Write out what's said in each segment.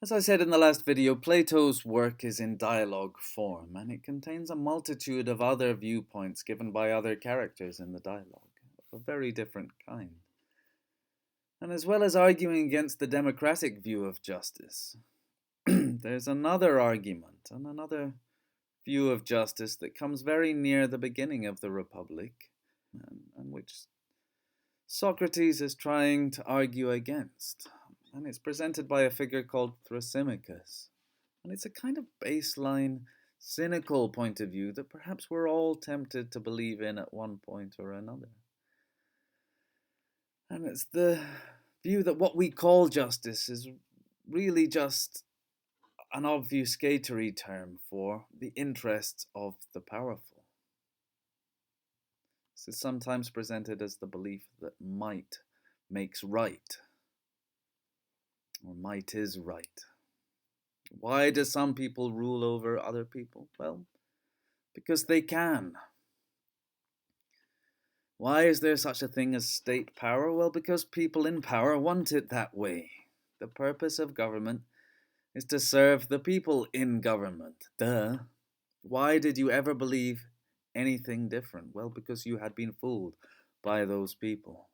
As I said in the last video, Plato's work is in dialogue form, and it contains a multitude of other viewpoints given by other characters in the dialogue, of a very different kind. And as well as arguing against the democratic view of justice, there's another argument and another view of justice that comes very near the beginning of the Republic, and which Socrates is trying to argue against. And it's presented by a figure called Thrasymachus. And it's a kind of baseline, cynical point of view that perhaps we're all tempted to believe in at one point or another. And it's the view that what we call justice is really just an obfuscatory term for the interests of the powerful. This is sometimes presented as the belief that might makes right, or might is right. Why do some people rule over other people? Well, because they can. Why is there such a thing as state power? Well, because people in power want it that way. The purpose of government is to serve the people in government. Duh. Why did you ever believe anything different? Well, because you had been fooled by those people.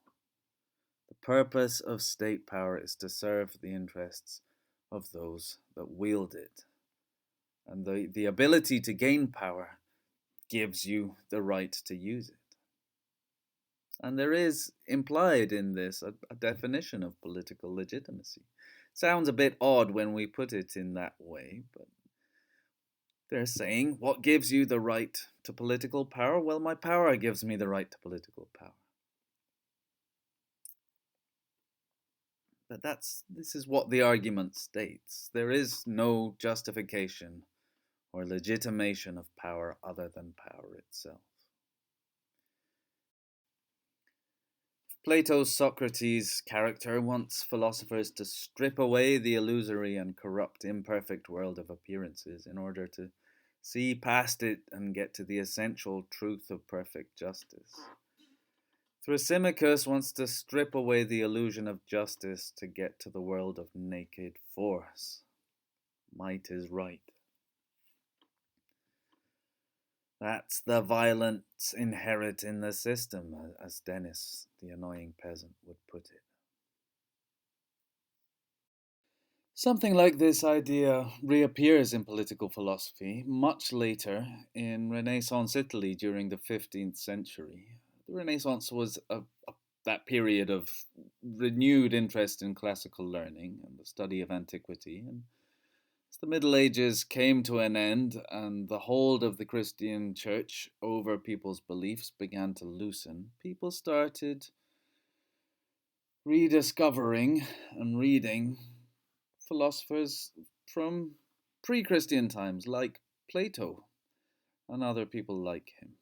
The purpose of state power is to serve the interests of those that wield it. And the ability to gain power gives you the right to use it. And there is implied in this a definition of political legitimacy. Sounds a bit odd when we put it in that way, but they're saying, what gives you the right to political power? Well, my power gives me the right to political power. But this is what the argument states. There is no justification or legitimation of power other than power itself. Plato's Socrates character wants philosophers to strip away the illusory and corrupt, imperfect world of appearances in order to see past it and get to the essential truth of perfect justice. Thrasymachus wants to strip away the illusion of justice to get to the world of naked force. Might is right. That's the violence inherent in the system, as Dennis, the annoying peasant, would put it. Something like this idea reappears in political philosophy much later in Renaissance Italy during the 15th century. The Renaissance was that period of renewed interest in classical learning and the study of antiquity. And as the Middle Ages came to an end and the hold of the Christian church over people's beliefs began to loosen, people started rediscovering and reading philosophers from pre-Christian times like Plato and other people like him.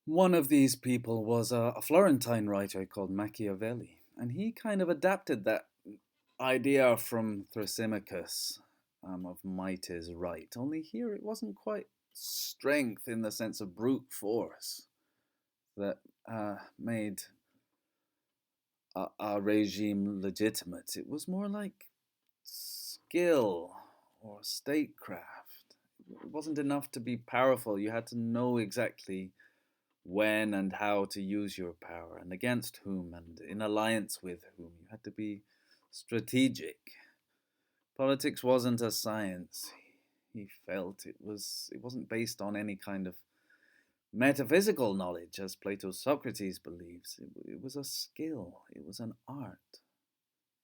One of these people was a Florentine writer called Machiavelli, and he kind of adapted that idea from Thrasymachus of might is right, only here it wasn't quite strength in the sense of brute force that made a regime legitimate. It was more like skill or statecraft. It wasn't enough to be powerful. You had to know exactly when and how to use your power and against whom and in alliance with whom. You had to be strategic. Politics wasn't a science. He felt it wasn't based on any kind of metaphysical knowledge, as Plato's Socrates believes. It was a skill. It was an art.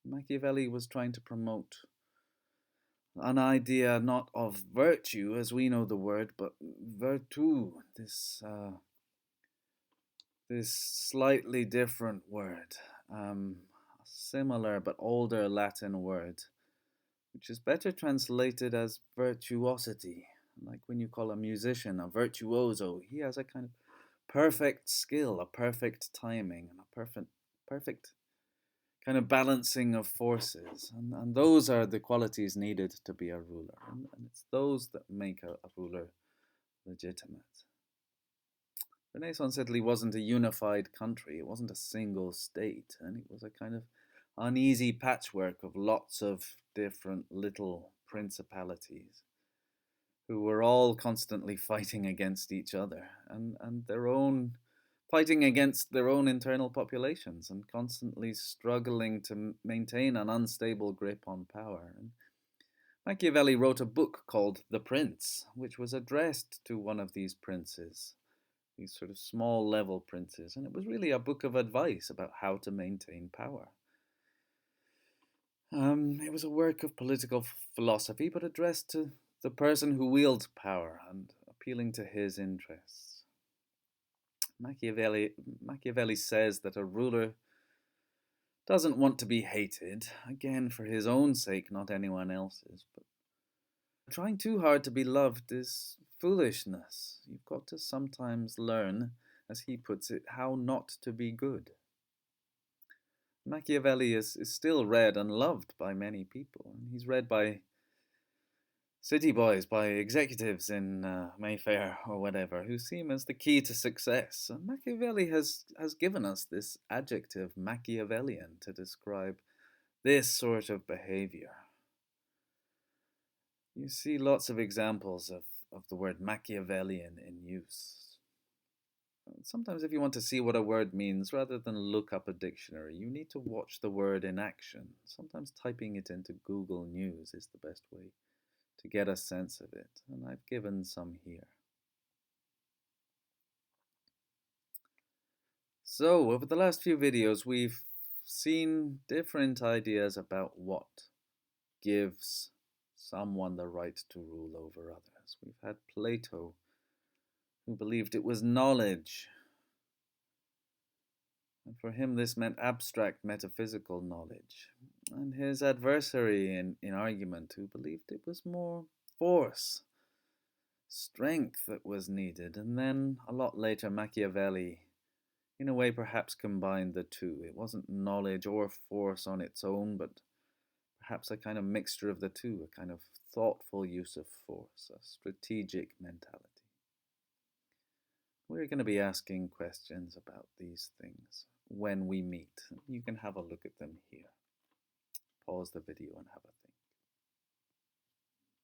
Machiavelli was trying to promote an idea not of virtue as we know the word, but virtu, this slightly different word, a similar but older Latin word, which is better translated as virtuosity. Like when you call a musician a virtuoso, he has a kind of perfect skill, a perfect timing, and a perfect kind of balancing of forces. And those are the qualities needed to be a ruler. And it's those that make a ruler legitimate. Renaissance Italy wasn't a unified country. It wasn't a single state. And it was a kind of uneasy patchwork of lots of different little principalities who were all constantly fighting against each other and their own fighting against their own internal populations and constantly struggling to maintain an unstable grip on power. And Machiavelli wrote a book called The Prince, which was addressed to one of these princes, these sort of small level princes, and it was really a book of advice about how to maintain power. It was a work of political philosophy, but addressed to the person who wields power and appealing to his interests. Machiavelli says that a ruler doesn't want to be hated, again for his own sake, not anyone else's, but trying too hard to be loved is foolishness. You've got to sometimes learn, as he puts it, how not to be good. Machiavelli is still read and loved by many people. He's read by city boys, by executives in Mayfair or whatever, who see him as the key to success. And Machiavelli has given us this adjective, Machiavellian, to describe this sort of behavior. You see lots of examples of the word Machiavellian in use. Sometimes if you want to see what a word means, rather than look up a dictionary, you need to watch the word in action. Sometimes typing it into Google News is the best way to get a sense of it, and I've given some here. So, over the last few videos, we've seen different ideas about what gives someone the right to rule over others. We've had Plato, who believed it was knowledge. And for him, this meant abstract metaphysical knowledge. And his adversary in argument, who believed it was more force, strength that was needed. And then, a lot later, Machiavelli, in a way, perhaps combined the two. It wasn't knowledge or force on its own, but perhaps a kind of mixture of the two, a kind of thoughtful use of force, a strategic mentality. We're going to be asking questions about these things when we meet. You can have a look at them here. Pause the video and have a think.